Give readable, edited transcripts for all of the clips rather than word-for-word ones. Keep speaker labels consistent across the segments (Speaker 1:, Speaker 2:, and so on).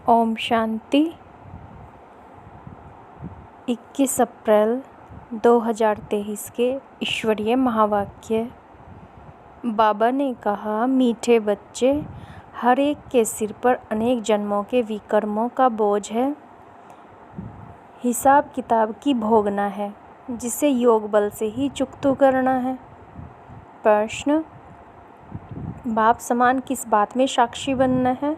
Speaker 1: ओम शांति। 21 अप्रैल 2023 के ईश्वरीय महावाक्य। बाबा ने कहा, मीठे बच्चे, हर एक के सिर पर अनेक जन्मों के विकर्मों का बोझ है। हिसाब किताब की भोगना है, जिसे योग बल से ही चुकता करना है। प्रश्न, बाप समान किस बात में साक्षी बनना है?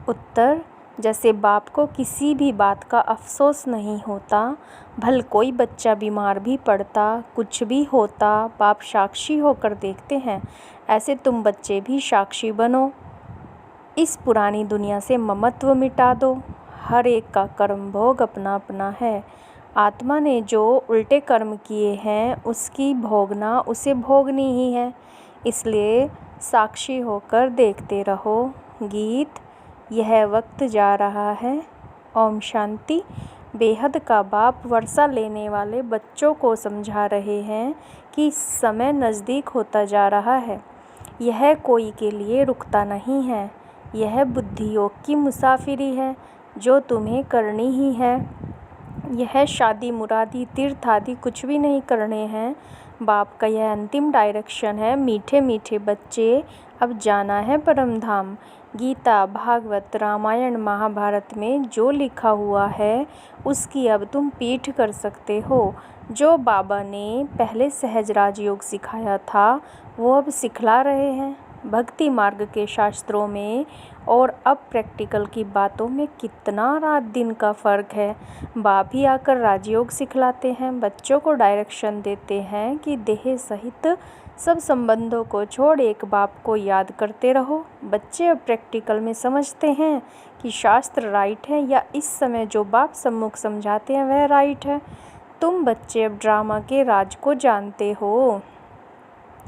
Speaker 1: उत्तर, जैसे बाप को किसी भी बात का अफसोस नहीं होता, भल कोई बच्चा बीमार भी पड़ता, कुछ भी होता, बाप साक्षी होकर देखते हैं, ऐसे तुम बच्चे भी साक्षी बनो। इस पुरानी दुनिया से ममत्व मिटा दो। हर एक का कर्म भोग अपना अपना है। आत्मा ने जो उल्टे कर्म किए हैं, उसकी भोगना उसे भोगनी ही है। इसलिए साक्षी होकर देखते रहो। गीत, यह वक्त जा रहा है। ओम शांति। बेहद का बाप वर्षा लेने वाले बच्चों को समझा रहे हैं कि समय नज़दीक होता जा रहा है। यह कोई के लिए रुकता नहीं है। यह बुद्धि योग की मुसाफिरी है जो तुम्हें करनी ही है। यह शादी मुरादी तीर्थ आदि कुछ भी नहीं करने हैं। बाप का यह अंतिम डायरेक्शन है। मीठे मीठे बच्चे, अब जाना है परम धाम। गीता, भागवत, रामायण, महाभारत में जो लिखा हुआ है, उसकी अब तुम पीठ कर सकते हो। जो बाबा ने पहले सहज राजयोग सिखाया था, वो अब सिखला रहे हैं। भक्ति मार्ग के शास्त्रों में और अब प्रैक्टिकल की बातों में कितना रात दिन का फ़र्क है। बाप ही आकर राजयोग सिखलाते हैं, बच्चों को डायरेक्शन देते हैं कि देह सहित सब संबंधों को छोड़ एक बाप को याद करते रहो। बच्चे अब प्रैक्टिकल में समझते हैं कि शास्त्र राइट है या इस समय जो बाप सम्मुख समझाते हैं वह राइट है। तुम बच्चे अब ड्रामा के राज को जानते हो।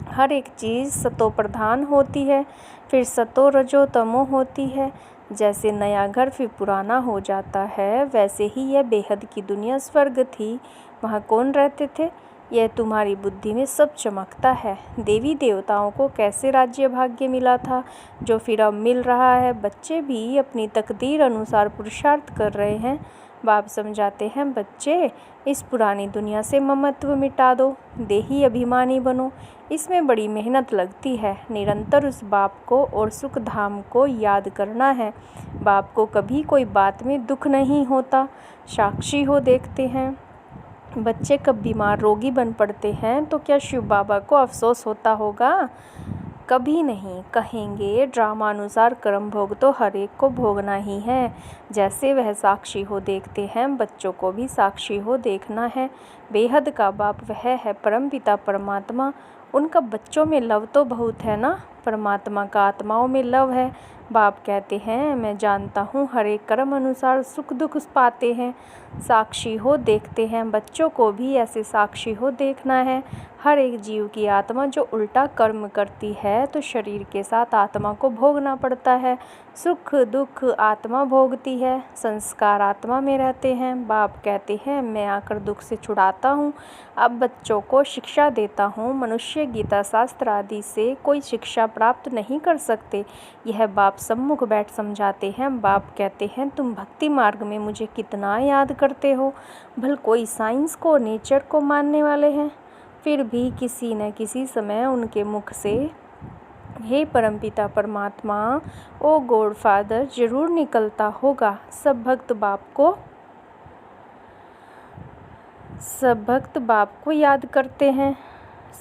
Speaker 1: हर एक चीज़ सतो प्रधान होती है, फिर सतो रजो तमो होती है। जैसे नया घर फिर पुराना हो जाता है, वैसे ही यह बेहद की दुनिया स्वर्ग थी। वहाँ कौन रहते थे? यह तुम्हारी बुद्धि में सब चमकता है। देवी देवताओं को कैसे राज्य भाग्य मिला था, जो फिर अब मिल रहा है। बच्चे भी अपनी तकदीर अनुसार पुरुषार्थ कर रहे हैं। बाप समझाते हैं, बच्चे, इस पुरानी दुनिया से ममत्व मिटा दो, देही अभिमानी बनो। इसमें बड़ी मेहनत लगती है। निरंतर उस बाप को और सुख धाम को याद करना है। बाप को कभी कोई बात में दुख नहीं होता। साक्षी हो देखते हैं। बच्चे कब बीमार रोगी बन पड़ते हैं तो क्या शिव बाबा को अफसोस होता होगा? कभी नहीं। कहेंगे, ड्रामा अनुसार कर्म भोग तो हर एक को भोगना ही है। जैसे वह साक्षी हो देखते हैं, बच्चों को भी साक्षी हो देखना है। बेहद का बाप वह है परमपिता परमात्मा। उनका बच्चों में लव तो बहुत है ना। परमात्मा का आत्माओं में लव है। बाप कहते हैं, मैं जानता हूँ हर एक कर्म अनुसार सुख दुख पाते हैं। साक्षी हो देखते हैं। बच्चों को भी ऐसे साक्षी हो देखना है। हर एक जीव की आत्मा जो उल्टा कर्म करती है, तो शरीर के साथ आत्मा को भोगना पड़ता है। सुख दुख आत्मा भोगती है, संस्कार आत्मा में रहते हैं। बाप कहते हैं, मैं आकर दुख से छुड़ाता हूँ। अब बच्चों को शिक्षा देता हूँ। मनुष्य गीता शास्त्र आदि से कोई शिक्षा प्राप्त नहीं कर सकते। यह बाप सम्मुख बैठ समझाते हैं। बाप कहते हैं, तुम भक्ति मार्ग में मुझे कितना याद करते हो। भल कोई साइंस को, नेचर को मानने वाले हैं, फिर भी किसी न किसी समय उनके मुख से हे परमपिता परमात्मा, ओ गॉड फादर जरूर निकलता होगा। सब भक्त बाप को याद करते हैं।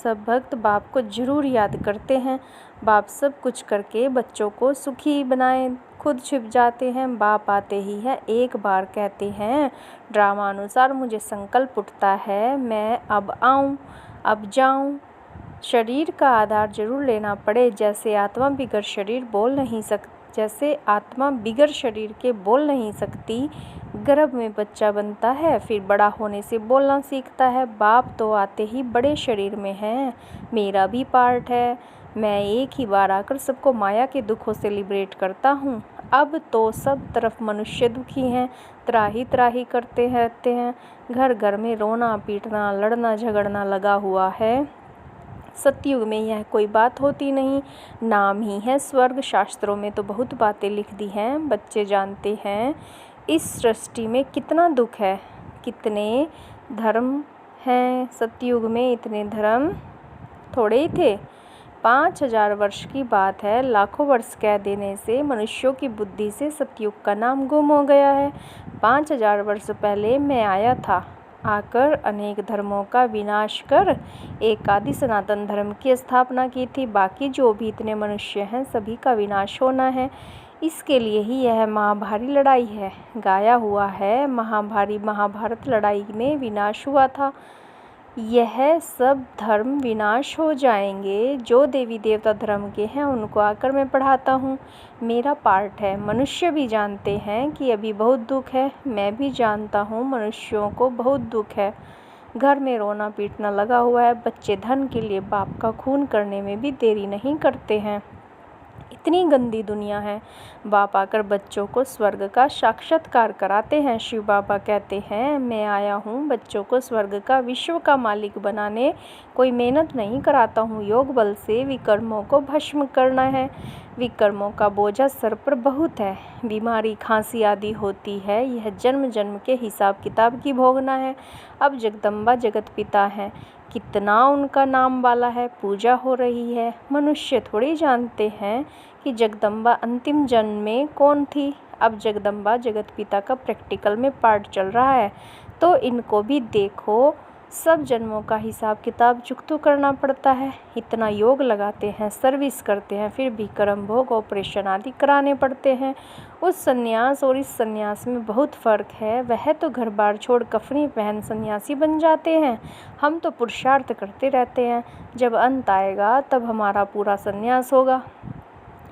Speaker 1: सब भक्त बाप को जरूर याद करते हैं। बाप सब कुछ करके बच्चों को सुखी बनाए, खुद छिप जाते हैं। बाप आते ही है, एक बार कहते हैं, ड्रामा अनुसार मुझे संकल्प उठता है, मैं अब आऊँ, अब जाऊँ। शरीर का आधार जरूर लेना पड़े। जैसे आत्मा बिगर शरीर के बोल नहीं सकती। गर्भ में बच्चा बनता है, फिर बड़ा होने से बोलना सीखता है। बाप तो आते ही बड़े शरीर में हैं। मेरा भी पार्ट है। मैं एक ही बार आकर सबको माया के दुखों से लिबरेट करता हूँ। अब तो सब तरफ मनुष्य दुखी हैं, त्राही त्राही करते रहते हैं। घर घर में रोना पीटना, लड़ना झगड़ना लगा हुआ है। सतयुग में यह कोई बात होती नहीं, नाम ही है स्वर्ग। शास्त्रों में तो बहुत बातें लिख दी हैं। बच्चे जानते हैं इस सृष्टि में कितना दुख है, कितने धर्म हैं। सतयुग में इतने धर्म थोड़े ही थे। 5000 वर्ष की बात है। लाखों वर्ष कह देने से मनुष्यों की बुद्धि से सतयुग का नाम गुम हो गया है। 5000 वर्ष पहले मैं आया था, आकर अनेक धर्मों का विनाश कर एक आदि सनातन धर्म की स्थापना की थी। बाकी जो भी इतने मनुष्य हैं सभी का विनाश होना है। इसके लिए ही यह महाभारी लड़ाई है। गाया हुआ है, महाभारी महाभारत लड़ाई में विनाश हुआ था। यह सब धर्म विनाश हो जाएंगे। जो देवी देवता धर्म के हैं उनको आकर मैं पढ़ाता हूँ। मेरा पार्ट है। मनुष्य भी जानते हैं कि अभी बहुत दुख है। मैं भी जानता हूँ मनुष्यों को बहुत दुख है। घर में रोना पीटना लगा हुआ है। बच्चे धन के लिए बाप का खून करने में भी देरी नहीं करते हैं। इतनी गंदी दुनिया है। बाप आकर बच्चों को स्वर्ग का साक्षात्कार कराते हैं। शिव बाबा कहते हैं मैं आया हूँ बच्चों को स्वर्ग का, विश्व का मालिक बनाने। कोई मेहनत नहीं कराता हूँ। योग बल से विकर्मों को भस्म करना है। विकर्मों का बोझा सर पर बहुत है। बीमारी खांसी आदि होती है, यह जन्म जन्म के हिसाब किताब की भोगना है। अब जगदम्बा जगत पिता हैं, कितना उनका नाम वाला है, पूजा हो रही है। मनुष्य थोड़ी जानते हैं कि जगदम्बा अंतिम जन्म में कौन थी। अब जगदम्बा जगत पिता का प्रैक्टिकल में पार्ट चल रहा है, तो इनको भी देखो। सब जन्मों का हिसाब किताब चुकतो करना पड़ता है। इतना योग लगाते हैं, सर्विस करते हैं, फिर भी कर्म भोग ऑपरेशन आदि कराने पड़ते हैं। उस सन्यास और इस सन्यास में बहुत फ़र्क है। वह तो घर बार छोड़ कफनी पहन सन्यासी बन जाते हैं। हम तो पुरुषार्थ करते रहते हैं। जब अंत आएगा तब हमारा पूरा सन्यास होगा।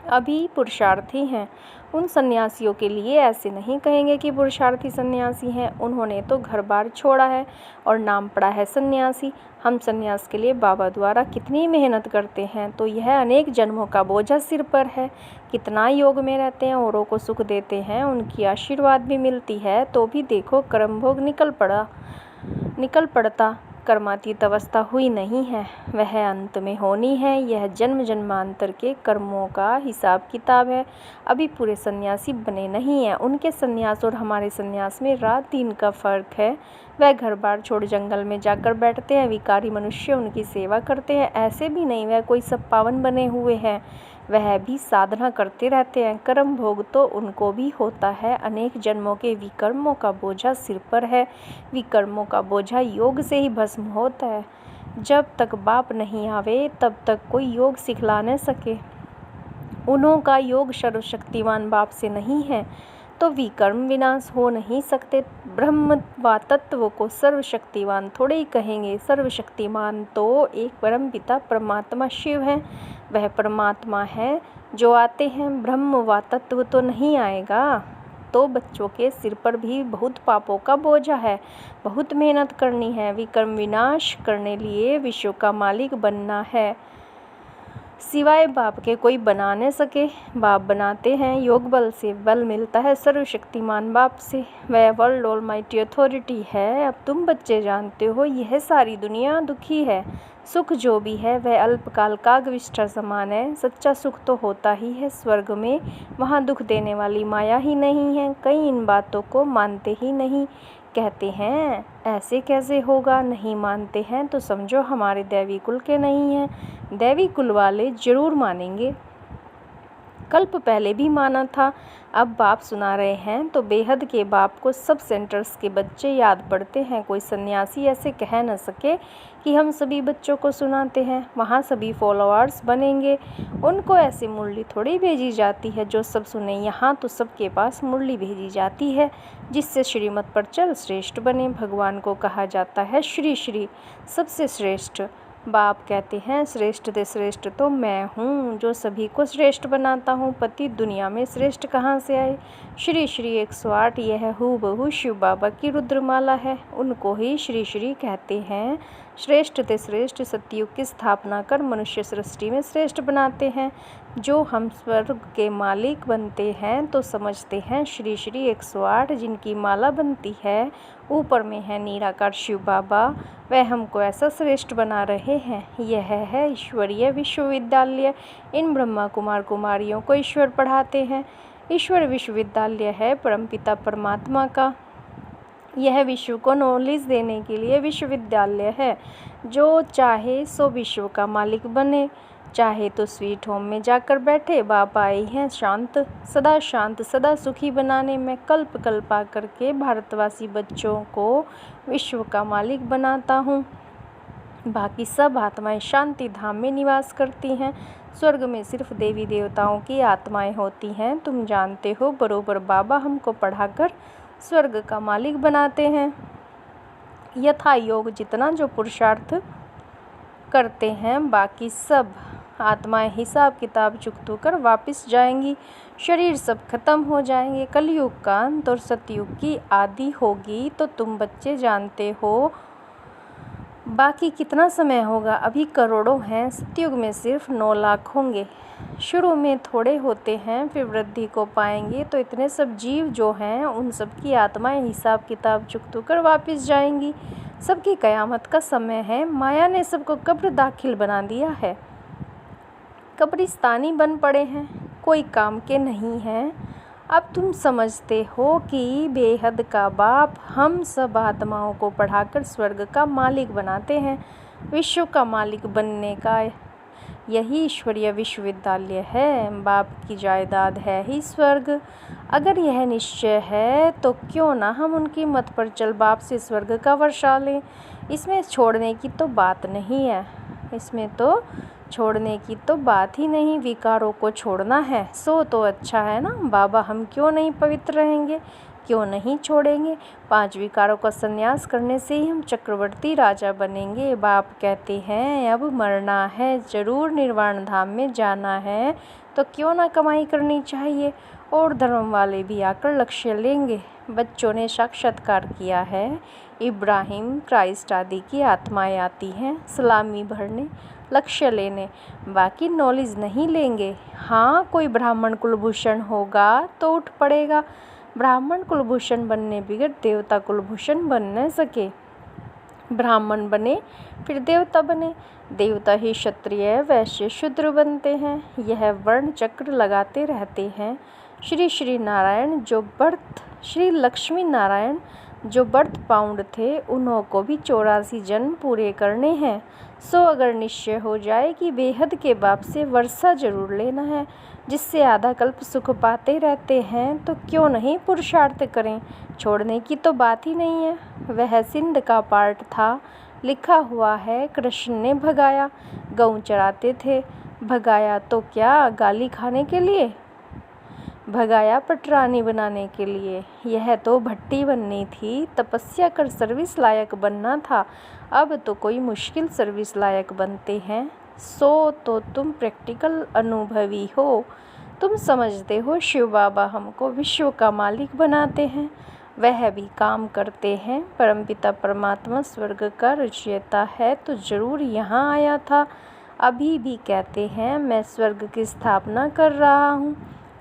Speaker 1: अभी पुरुषार्थी हैं। उन सन्यासियों के लिए ऐसे नहीं कहेंगे कि पुरुषार्थी सन्यासी हैं। उन्होंने तो घर बार छोड़ा है और नाम पड़ा है सन्यासी। हम सन्यास के लिए बाबा द्वारा कितनी मेहनत करते हैं, तो यह अनेक जन्मों का बोझा सिर पर है। कितना योग में रहते हैं, औरों को सुख देते हैं, उनकी आशीर्वाद भी मिलती है, तो भी देखो कर्म भोग निकल पड़ता। कर्मातीत अवस्था हुई नहीं है, वह अंत में होनी है। यह जन्म जन्मांतर के कर्मों का हिसाब किताब है। अभी पूरे सन्यासी बने नहीं हैं। उनके सन्यास और हमारे सन्यास में रात दिन का फ़र्क है। वह घर बार छोड़ जंगल में जाकर बैठते हैं। विकारी मनुष्य उनकी सेवा करते हैं। ऐसे भी नहीं वह कोई सब पावन बने हुए हैं, वह भी साधना करते रहते हैं। कर्म भोग तो उनको भी होता है। अनेक जन्मों के विकर्मों का बोझा सिर पर है। विकर्मों का बोझा योग से ही भस्म होता है। जब तक बाप नहीं आवे तब तक कोई योग सिखला न सके। उन्हों का योग सर्वशक्तिमान बाप से नहीं है तो विकर्म विनाश हो नहीं सकते। ब्रह्म व तत्व को सर्वशक्तिवान थोड़े ही कहेंगे। सर्वशक्तिमान तो एक परम पिता परमात्मा शिव है। वह परमात्मा है। जो आते हैं ब्रह्म व तत्व तो नहीं आएगा। तो बच्चों के सिर पर भी बहुत पापों का बोझा है, बहुत मेहनत करनी है। विकर्म विनाश करने लिए विश्व का मालिक बनना है। सिवाय बाप के कोई बना न सके। बाप बनाते हैं योग बल से। बल मिलता है सर्वशक्तिमान बाप से। वह वर्ल्ड ऑलमाइटी अथॉरिटी है। अब तुम बच्चे जानते हो यह सारी दुनिया दुखी है। सुख जो भी है वह अल्पकाल कागविष्ठा समान है। सच्चा सुख तो होता ही है स्वर्ग में। वहाँ दुख देने वाली माया ही नहीं है। कई इन बातों को मानते ही नहीं। कहते हैं ऐसे कैसे होगा। नहीं मानते हैं तो समझो हमारे दैवी कुल के नहीं हैं। दैवी कुल वाले जरूर मानेंगे। कल्प पहले भी माना था। अब बाप सुना रहे हैं तो बेहद के बाप को सब सेंटर्स के बच्चे याद पड़ते हैं। कोई सन्यासी ऐसे कह न सके कि हम सभी बच्चों को सुनाते हैं। वहाँ सभी फॉलोअर्स बनेंगे। उनको ऐसे मुरली थोड़ी भेजी जाती है जो सब सुने। यहाँ तो सबके पास मुरली भेजी जाती है जिससे श्रीमत पर चल श्रेष्ठ बने। भगवान को कहा जाता है श्री श्री, सबसे श्रेष्ठ। बाप कहते हैं श्रेष्ठ दे श्रेष्ठ तो मैं हूँ जो सभी को श्रेष्ठ बनाता हूँ। पति दुनिया में श्रेष्ठ कहाँ से आए। श्री श्री 108 यह हूबहू शिव बाबा की रुद्रमाला है। उनको ही श्री श्री कहते हैं। श्रेष्ठ ते श्रेष्ठ सतयुग की स्थापना कर मनुष्य सृष्टि में श्रेष्ठ बनाते हैं। जो हम स्वर्ग के मालिक बनते हैं तो समझते हैं श्री श्री 108 जिनकी माला बनती है, ऊपर में है निराकार शिव बाबा, वह हमको ऐसा श्रेष्ठ बना रहे हैं। यह है ईश्वरीय विश्वविद्यालय। इन ब्रह्मा कुमार कुमारियों को ईश्वर पढ़ाते हैं। ईश्वर विश्वविद्यालय है परमपिता परमात्मा का। यह विश्व को नॉलेज देने के लिए विश्वविद्यालय है। जो चाहे सो विश्व का मालिक बने, चाहे तो स्वीट होम में जाकर बैठे। बाबा आए हैं शांत सदा सुखी बनाने में। कल्प कल्पा करके भारतवासी बच्चों को विश्व का मालिक बनाता हूँ। बाकी सब आत्माएं शांति धाम में निवास करती हैं। स्वर्ग में सिर्फ देवी देवताओं की आत्माएं होती हैं। तुम जानते हो बरोबर बाबा हमको पढ़ाकर स्वर्ग का मालिक बनाते हैं। यथा योग जितना जो पुरुषार्थ करते हैं, बाकी सब आत्माएं हिसाब किताब चुकतो कर वापस जाएंगी। शरीर सब खत्म हो जाएंगे। कलयुग का अंत और सतयुग की आदि होगी। तो तुम बच्चे जानते हो बाकी कितना समय होगा। अभी करोड़ों हैं, सतयुग में सिर्फ 9 लाख होंगे। शुरू में थोड़े होते हैं, फिर वृद्धि को पाएंगे। तो इतने सब जीव जो हैं उन सब की आत्माएं हिसाब किताब चुकतो कर वापस जाएंगी। सबकी कयामत का समय है। माया ने सबको कब्र दाखिल बना दिया है। कब्रिस्तानी बन पड़े हैं, कोई काम के नहीं हैं। अब तुम समझते हो कि बेहद का बाप हम सब आत्माओं को पढ़ाकर स्वर्ग का मालिक बनाते हैं। विश्व का मालिक बनने का यही ईश्वरीय विश्वविद्यालय है। बाप की जायदाद है ही स्वर्ग। अगर यह निश्चय है तो क्यों ना हम उनकी मत पर चल बाप से स्वर्ग का वर्षा लें। इसमें छोड़ने की तो बात नहीं है। इसमें तो छोड़ने की तो बात ही नहीं। विकारों को छोड़ना है सो तो अच्छा है ना। बाबा हम क्यों नहीं पवित्र रहेंगे, क्यों नहीं छोड़ेंगे। 5 विकारों का संन्यास करने से ही हम चक्रवर्ती राजा बनेंगे। बाप कहते हैं अब मरना है, जरूर निर्वाण धाम में जाना है, तो क्यों ना कमाई करनी चाहिए। और धर्म वाले भी आकर लक्ष्य लेंगे। बच्चों ने साक्षात्कार किया है। इब्राहिम क्राइस्ट आदि की आत्माएं आती हैं सलामी भरने, लक्ष्य लेने, बाकी नॉलेज नहीं लेंगे। हाँ कोई ब्राह्मण कुलभूषण होगा तो उठ पड़ेगा। ब्राह्मण कुलभूषण बनने बिगड़ देवता कुलभूषण बन न सके। ब्राह्मण बने फिर देवता बने। देवता ही क्षत्रिय वैश्य शूद्र बनते हैं। यह वर्ण चक्र लगाते रहते हैं। श्री श्री नारायण जो बर्थ श्री लक्ष्मी नारायण जो बर्थ पाउंड थे, उन्हों को भी 84 जन्म पूरे करने हैं। सो अगर निश्चय हो जाए कि बेहद के बाप से वर्षा जरूर लेना है, जिससे आधा कल्प सुख पाते रहते हैं, तो क्यों नहीं पुरुषार्थ करें। छोड़ने की तो बात ही नहीं है। वह सिंध का पार्ट था, लिखा हुआ है कृष्ण ने भगाया। गऊ चराते थे, भगाया तो क्या गाली खाने के लिए, भगाया पटरानी बनाने के लिए। यह तो भट्टी बननी थी, तपस्या कर सर्विस लायक बनना था। अब तो कोई मुश्किल सर्विस लायक बनते हैं। सो तो तुम प्रैक्टिकल अनुभवी हो। तुम समझते हो शिव बाबा हमको विश्व का मालिक बनाते हैं, वह भी काम करते हैं। परमपिता परमात्मा स्वर्ग का रचयिता है तो जरूर यहाँ आया था। अभी भी कहते हैं मैं स्वर्ग की स्थापना कर रहा हूँ,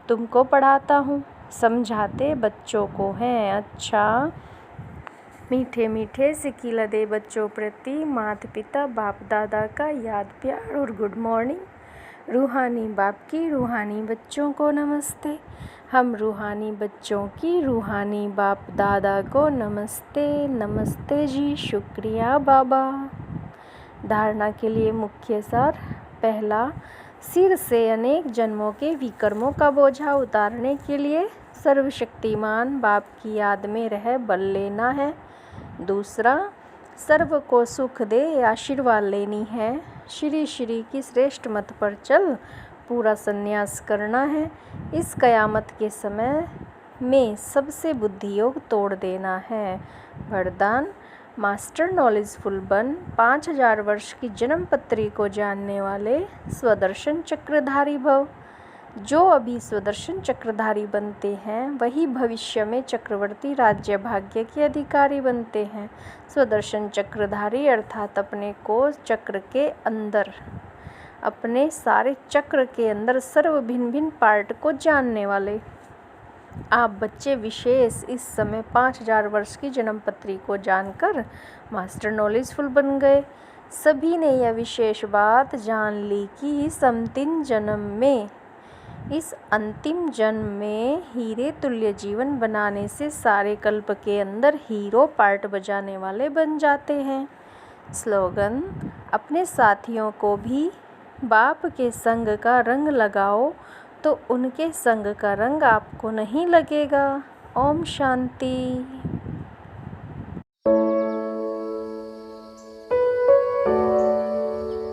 Speaker 1: तुमको पढ़ाता हूँ। समझाते बच्चों को हैं। अच्छा मीठे मीठे सिकिला दे बच्चों प्रति माता पिता बाप दादा का याद प्यार और गुड मॉर्निंग। रूहानी बाप की रूहानी बच्चों को नमस्ते। हम रूहानी बच्चों की रूहानी बाप दादा को नमस्ते। नमस्ते जी, शुक्रिया बाबा। धारणा के लिए मुख्य सार। पहला, सिर से अनेक जन्मों के विकर्मों का बोझा उतारने के लिए सर्वशक्तिमान बाप की याद में रह बल लेना है। दूसरा, सर्व को सुख दे आशीर्वाद लेनी है। श्री श्री की श्रेष्ठ मत पर चल पूरा संन्यास करना है। इस कयामत के समय में सबसे बुद्धि योग तोड़ देना है। वरदान, मास्टर नॉलेजफुल बन। 5000 वर्ष की जन्म पत्री को जानने वाले स्वदर्शन चक्रधारी भव। जो अभी स्वदर्शन चक्रधारी बनते हैं वही भविष्य में चक्रवर्ती राज्य भाग्य के अधिकारी बनते हैं। स्वदर्शन चक्रधारी अर्थात अपने को चक्र के अंदर, अपने सारे चक्र के अंदर सर्व भिन्न भिन्न पार्ट को जानने वाले। आप बच्चे विशेष इस समय 5000 वर्ष की जन्मपत्री को जानकर मास्टर नॉलेजफुल बन गए। सभी ने यह विशेष बात जान ली कि इस अंतिम जन्म में हीरे तुल्य जीवन बनाने से सारे कल्प के अंदर हीरो पार्ट बजाने वाले बन जाते हैं। स्लोगन: अपने साथियों को भी बाप के संग का रंग लगाओ तो उनके संग का रंग आपको नहीं लगेगा। ओम शांति।